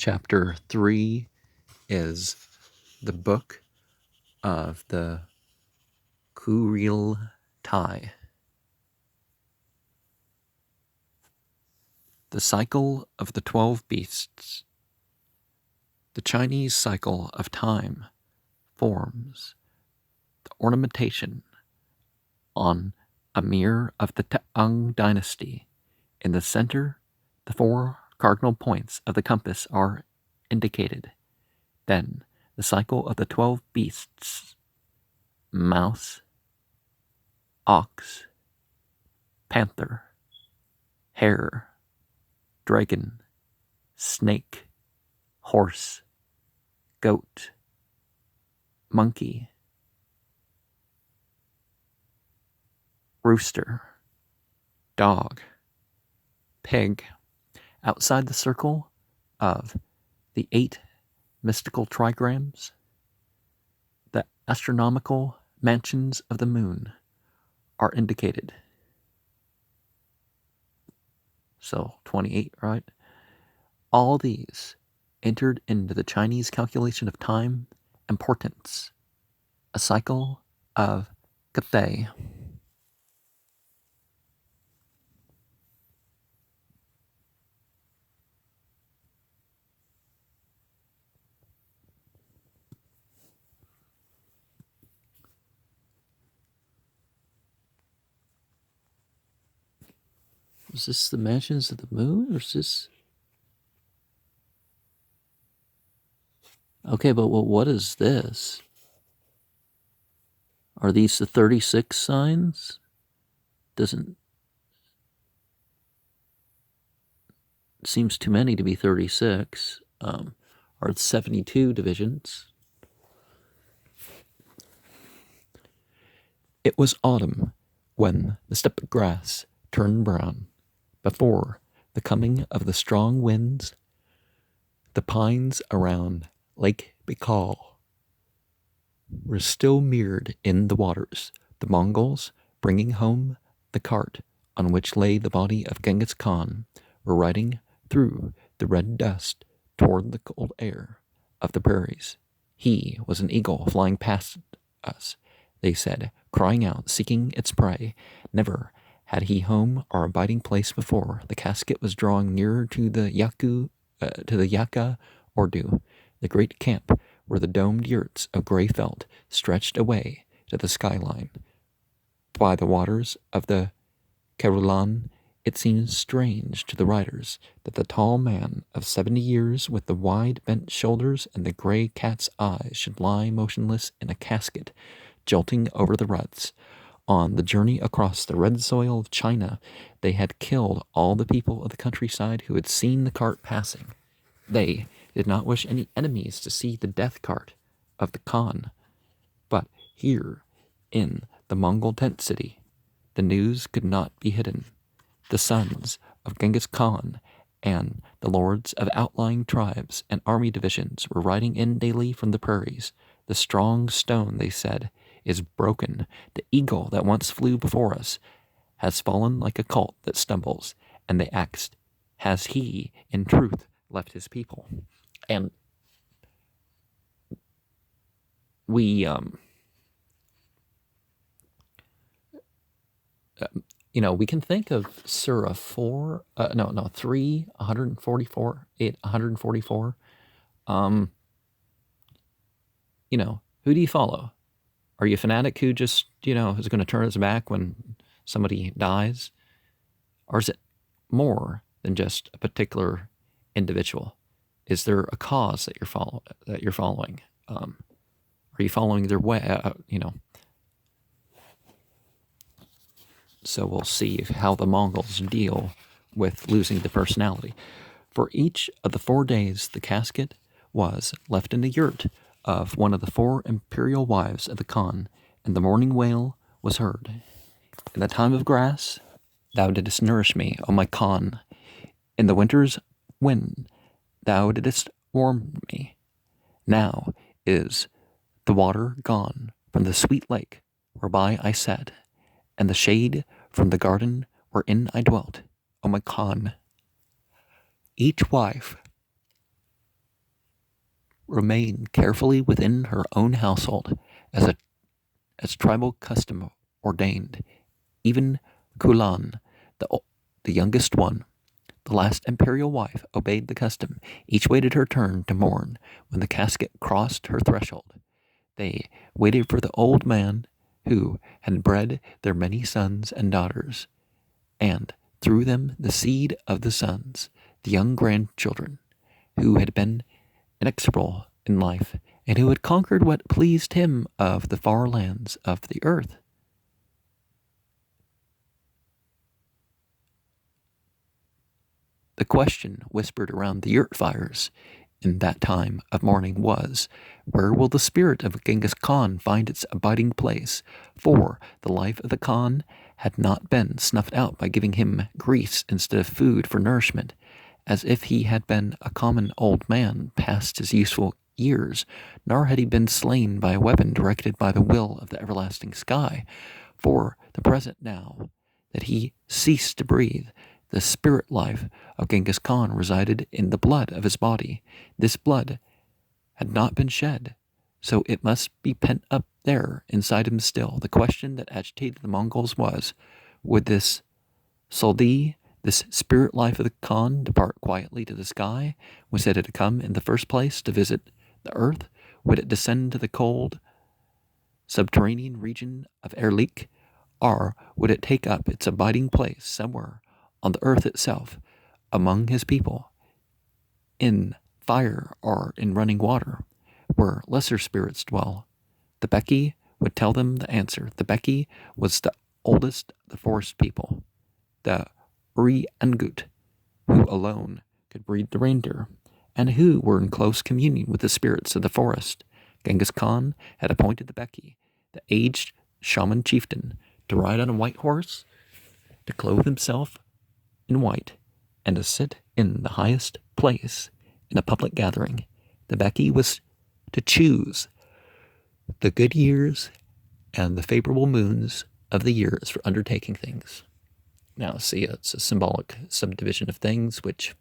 Chapter 3 is the book of the Kuriltai. The cycle of the 12 beasts. The Chinese cycle of time forms the ornamentation on a mirror of the Tang dynasty. In the center, the 4 cardinal points of the compass are indicated. Then, the cycle of the 12 beasts: mouse, ox, panther, hare, dragon, snake, horse, goat, monkey, rooster, dog, pig. Outside the circle of the 8 mystical trigrams, the astronomical mansions of the moon are indicated. So 28, right? All these entered into the Chinese calculation of time and portents, a cycle of Cathay. Is this the mansions of the moon, or is this... Okay, but what is this? Are these the 36 signs? Seems too many to be 36. Are 72 divisions? It was autumn when the steppe grass turned brown. Before the coming of the strong winds, the pines around Lake Baikal were still mirrored in the waters, the Mongols, bringing home the cart on which lay the body of Genghis Khan, were riding through the red dust toward the cold air of the prairies. He was an eagle flying past us, they said, crying out, seeking its prey. Never had he home or abiding place before. The casket was drawing nearer to the Yaka Ordu, the great camp where the domed yurts of gray felt stretched away to the skyline. By the waters of the Kerulan, it seemed strange to the riders that the tall man of 70 years with the wide bent shoulders and the gray cat's eyes should lie motionless in a casket, jolting over the ruts. On the journey across the red soil of China, they had killed all the people of the countryside who had seen the cart passing. They did not wish any enemies to see the death cart of the Khan. But here, in the Mongol tent city, the news could not be hidden. The sons of Genghis Khan and the lords of outlying tribes and army divisions were riding in daily from the prairies. The strong stone, they said, is broken. The eagle that once flew before us has fallen like a colt that stumbles. And they asked, has he, in truth, left his people? And we, we can think of Surah 3, 144, 144. Who do you follow? Are you a fanatic who just, is going to turn his back when somebody dies? Or is it more than just a particular individual? Is there a cause that you're following? Are you following their way? So we'll see how the Mongols deal with losing the personality. For each of the 4 days, the casket was left in the yurt of one of the 4 imperial wives of the Khan, and the morning wail was heard. In the time of grass, thou didst nourish me, O my Khan. In the winter's wind, thou didst warm me. Now is the water gone from the sweet lake whereby I sat, and the shade from the garden wherein I dwelt, O my Khan. Each wife remain carefully within her own household as tribal custom ordained. Even Kulan, the youngest one, the last imperial wife, obeyed the custom. Each waited her turn to mourn when the casket crossed her threshold. They waited for the old man who had bred their many sons and daughters, and through them the seed of the sons, the young grandchildren, who had been inexorable in life, and who had conquered what pleased him of the far lands of the earth. The question whispered around the yurt fires in that time of mourning was, where will the spirit of Genghis Khan find its abiding place? For the life of the Khan had not been snuffed out by giving him grease instead of food for nourishment, as if he had been a common old man past his useful years, nor had he been slain by a weapon directed by the will of the everlasting sky. For the present now that he ceased to breathe, the spirit life of Genghis Khan resided in the blood of his body. This blood had not been shed, so it must be pent up there inside him still. The question that agitated the Mongols was, would this Soldi, this spirit life of the Khan, depart quietly to the sky? Was it had come in the first place to visit the earth? Would it descend to the cold subterranean region of Erlik? Or would it take up its abiding place somewhere on the earth itself, among his people, in fire or in running water, where lesser spirits dwell? The Beki would tell them the answer. The Beki was the oldest of the forest people, the Uri Angut, who alone could breed the reindeer, and who were in close communion with the spirits of the forest. Genghis Khan had appointed the Beki, the aged shaman chieftain, to ride on a white horse, to clothe himself in white, and to sit in the highest place in a public gathering. The Beki was to choose the good years and the favorable moons of the years for undertaking things. Now, see, it's a symbolic subdivision of things which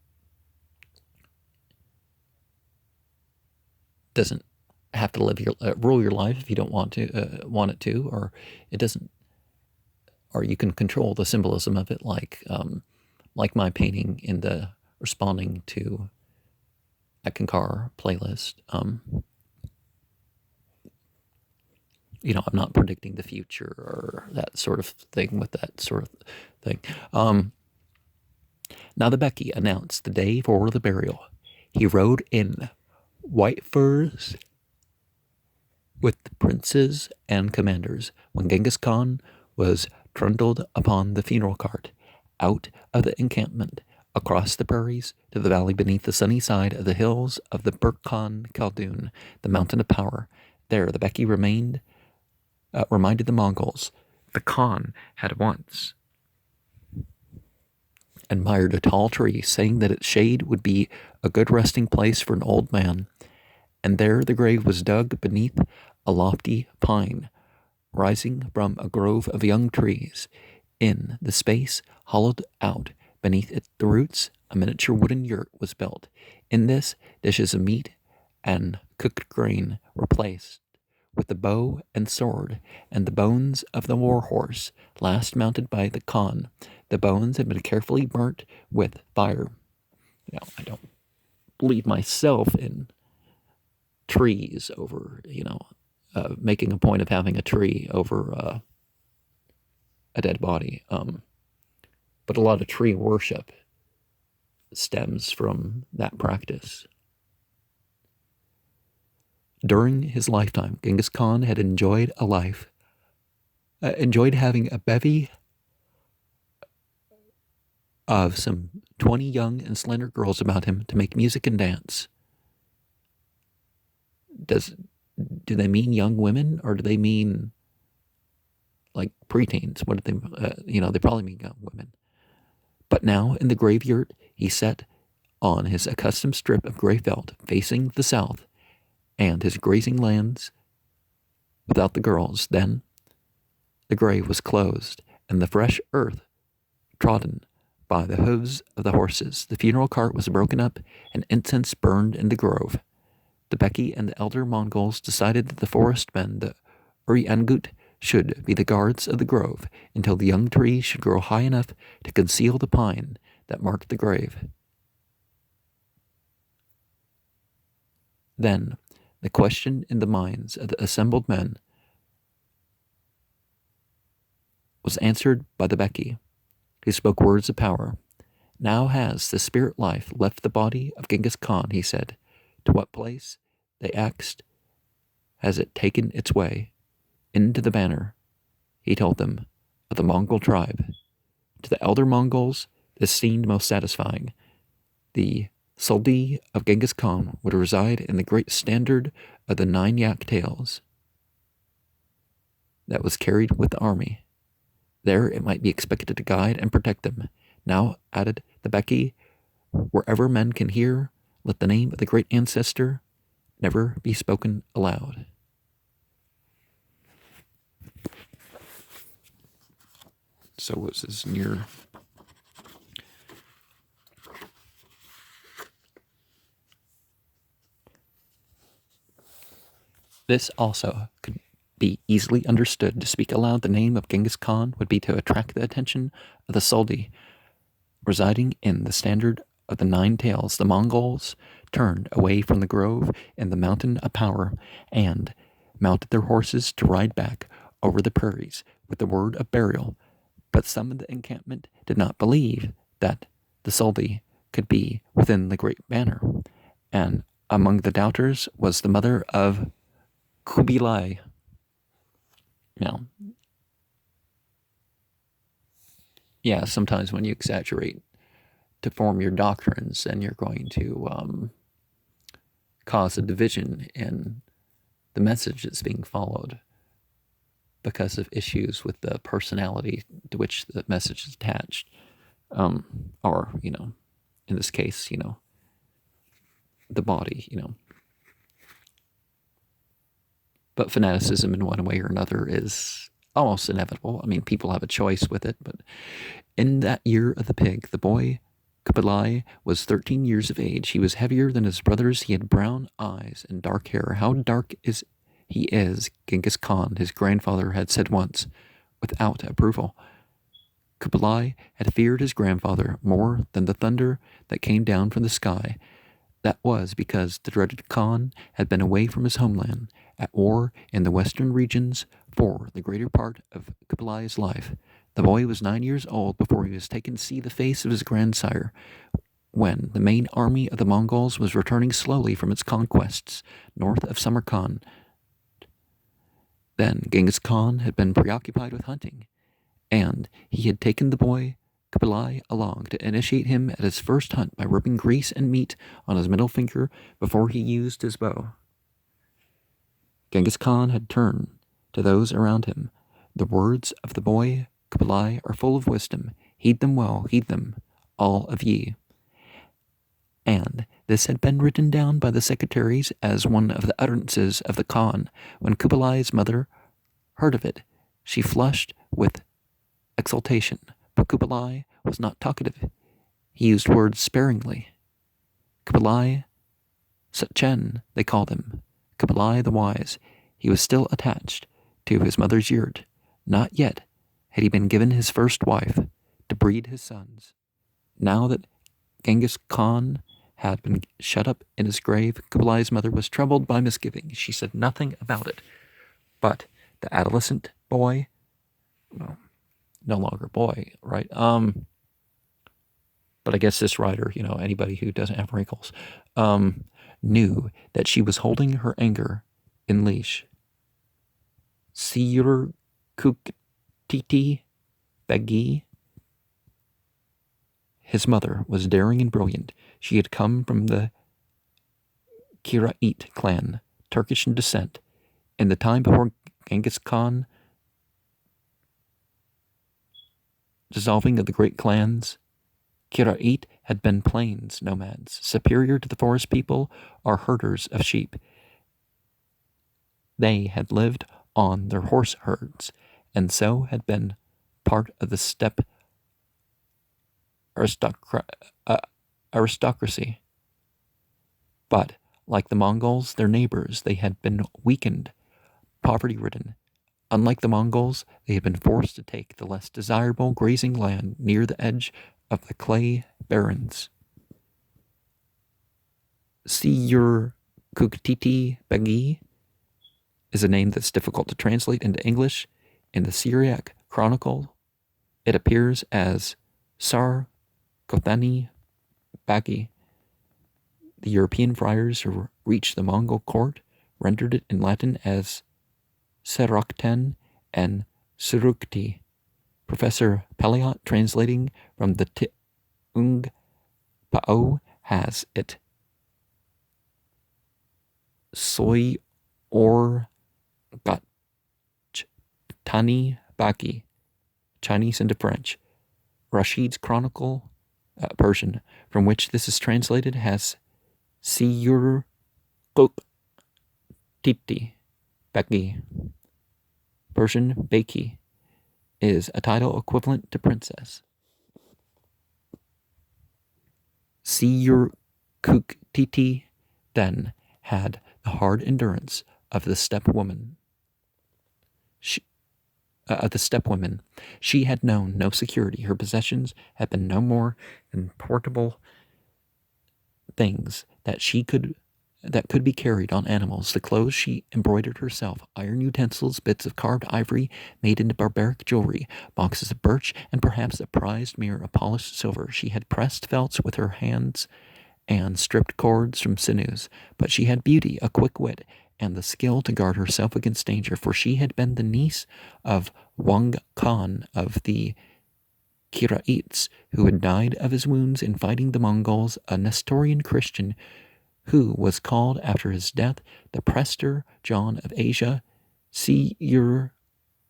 doesn't have to rule your life if you don't want it to, or it doesn't, or you can control the symbolism of it, like my painting in the responding to Ekankar playlist. I'm not predicting the future or that sort of thing with that sort of thing. Now the Beki announced the day for the burial. He rode in white furs with the princes and commanders. When Genghis Khan was trundled upon the funeral cart, out of the encampment, across the prairies, to the valley beneath the sunny side of the hills of the Burkhan Khaldun, the mountain of power. There the Beki reminded the Mongols the Khan had once admired a tall tree, saying that its shade would be a good resting place for an old man. And there the grave was dug beneath a lofty pine, rising from a grove of young trees. In the space hollowed out beneath the roots, a miniature wooden yurt was built. In this, dishes of meat and cooked grain were placed, with the bow and sword, and the bones of the war horse, last mounted by the Khan. The bones had been carefully burnt with fire. I don't believe myself in trees over, making a point of having a tree over a dead body. But a lot of tree worship stems from that practice. During his lifetime, Genghis Khan had enjoyed having a bevy of some 20 young and slender girls about him to make music and dance. Do they mean young women, or do they mean like preteens? What do they, they probably mean young women. But now in the grave yurt, he sat on his accustomed strip of gray felt facing the south, and his grazing lands without the girls. Then the grave was closed, and the fresh earth trodden by the hooves of the horses. The funeral cart was broken up, and incense burned in the grove. The Beki and the elder Mongols decided that the forest men, the Uriangut, should be the guards of the grove until the young tree should grow high enough to conceal the pine that marked the grave. Then, the question in the minds of the assembled men was answered by the Beki, who spoke words of power. Now has the spirit life left the body of Genghis Khan, he said. To what place? They asked. Has it taken its way? Into the banner, he told them, of the Mongol tribe. To the elder Mongols, this seemed most satisfying. The Suldi of Genghis Khan would reside in the great standard of the 9 yak tails that was carried with the army. There it might be expected to guide and protect them. Now, added the Beki, wherever men can hear, let the name of the great ancestor never be spoken aloud. So was this near? This also could be easily understood. To speak aloud the name of Genghis Khan would be to attract the attention of the Suldi residing in the standard of the 9 tails. The Mongols turned away from the grove in the mountain of power and mounted their horses to ride back over the prairies with the word of burial. But some of the encampment did not believe that the Suldi could be within the great banner. And among the doubters was the mother of Kubilai. Now, yeah, sometimes when you exaggerate to form your doctrines, then you're going to cause a division in the message that's being followed because of issues with the personality to which the message is attached. Or, in this case, the body, But fanaticism in one way or another is almost inevitable. I mean, people have a choice with it, but in that year of the pig, the boy Kubilai was 13 years of age. He was heavier than his brothers. He had brown eyes and dark hair. How dark he is, Genghis Khan, his grandfather, had said once, without approval. Kubilai had feared his grandfather more than the thunder that came down from the sky. That was because the dreaded Khan had been away from his homeland, at war in the western regions for the greater part of Kubilai's life. The boy was 9 years old before he was taken to see the face of his grandsire, when the main army of the Mongols was returning slowly from its conquests north of Samarkand. Then Genghis Khan had been preoccupied with hunting, and he had taken the boy Kubilai along to initiate him at his first hunt by rubbing grease and meat on his middle finger before he used his bow. Genghis Khan had turned to those around him. The words of the boy Kubilai are full of wisdom. Heed them well, heed them, all of ye. And this had been written down by the secretaries as one of the utterances of the Khan. When Kubilai's mother heard of it, she flushed with exultation. But Kubilai was not talkative. He used words sparingly. Kubilai Setchen, they called him. Kubilai the Wise. He was still attached to his mother's yurt. Not yet had he been given his first wife to breed his sons. Now that Genghis Khan had been shut up in his grave, Kubilai's mother was troubled by misgivings. She said nothing about it. But the adolescent boy, well, no longer boy, right? But I guess this writer, anybody who doesn't have wrinkles, knew that she was holding her anger in leash. Sir Kuktiti Begi, his mother, was daring and brilliant. She had come from the Kirait clan, Turkish in descent. In the time before Genghis Khan dissolving of the great clans, Kirait had been plains nomads, superior to the forest people or herders of sheep. They had lived on their horse herds, and so had been part of the steppe aristocracy. But Like the Mongols, their neighbors, they had been weakened, poverty-ridden. Unlike the Mongols, they had been forced to take the less desirable grazing land near the edge of the clay barrens. Siyur Kuktiti Begi is a name that's difficult to translate into English. In the Syriac Chronicle, it appears as Sar Kothani Bagi. The European friars who reached the Mongol court rendered it in Latin as Serokten and Surukti. Professor Peliot, translating from the Tung Pao, has it. Soy or Got Tani Baki, Chinese into French. Rashid's Chronicle, Persian, from which this is translated, has Siyur Kok Titi Beki. Persian Beki is a title equivalent to princess. Siyur Kuktiti then had the hard endurance of the steppe woman. She had known no security. Her possessions had been no more than portable things that could be carried on animals. The clothes she embroidered herself, iron utensils, bits of carved ivory made into barbaric jewelry, boxes of birch, and perhaps a prized mirror of polished silver. She had pressed felts with her hands and stripped cords from sinews, but she had beauty, a quick wit, and the skill to guard herself against danger, for she had been the niece of Wang Khan of the Kiraites, who had died of his wounds in fighting the Mongols, a Nestorian Christian who was called after his death the Prester John of Asia. Siyur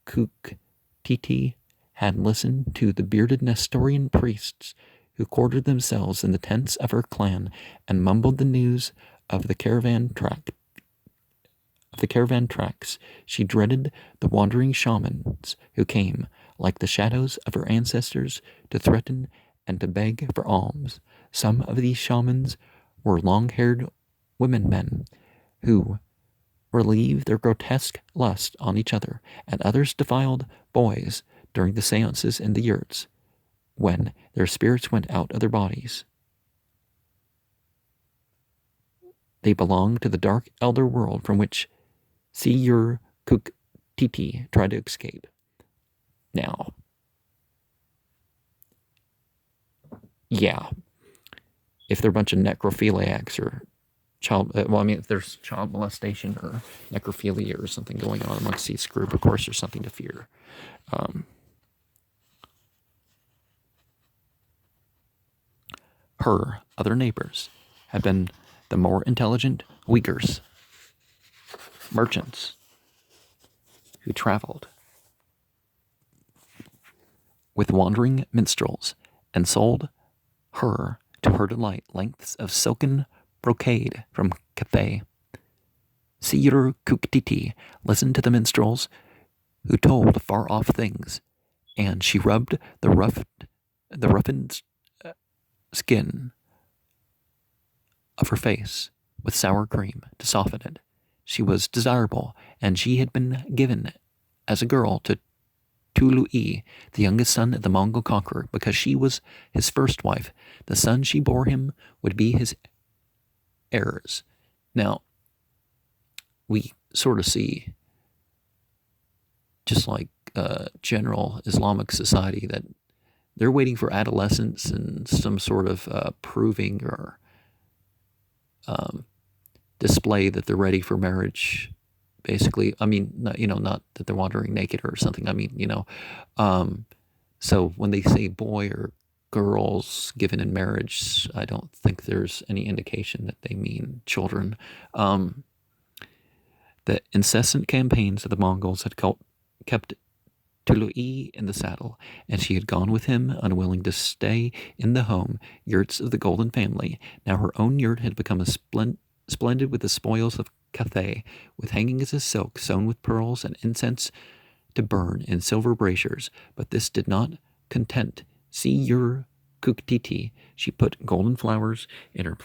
Kuktiti had listened to the bearded Nestorian priests who quartered themselves in the tents of her clan and mumbled the news of the caravan tracks. She dreaded the wandering shamans who came, like the shadows of her ancestors, to threaten and to beg for alms. Some of these shamans were long-haired women-men who relieved their grotesque lust on each other, and others defiled boys during the seances in the yurts when their spirits went out of their bodies. They belonged to the dark elder world from which Siyur Kuktiti tried to escape. Now, yeah, if they're a bunch of necrophiliacs or if there's child molestation or necrophilia or something going on amongst this group, of course there's something to fear. Her other neighbors had been the more intelligent Uyghurs, merchants who traveled with wandering minstrels and sold her, to her delight, lengths of silken brocade from Cathay. Siyur Kuktiti listened to the minstrels who told far-off things, and she rubbed the roughened skin of her face with sour cream to soften it. She was desirable, and she had been given as a girl to Tului, the youngest son of the Mongol conqueror, because she was his first wife. The son she bore him would be his heirs. Now, we sort of see, just like general Islamic society, that they're waiting for adolescence and some sort of proving or display that they're ready for marriage. Basically, I mean, not that they're wandering naked or something. I mean, so when they say boy or girls given in marriage, I don't think there's any indication that they mean children. The incessant campaigns of the Mongols had kept Tului in the saddle, and she had gone with him, unwilling to stay in the home yurts of the Golden Family. Now her own yurt had become splendid with the spoils of Cathay, with hangings of silk sewn with pearls and incense to burn in silver braziers. But this did not content Siyur Kuktiti. She put golden flowers in her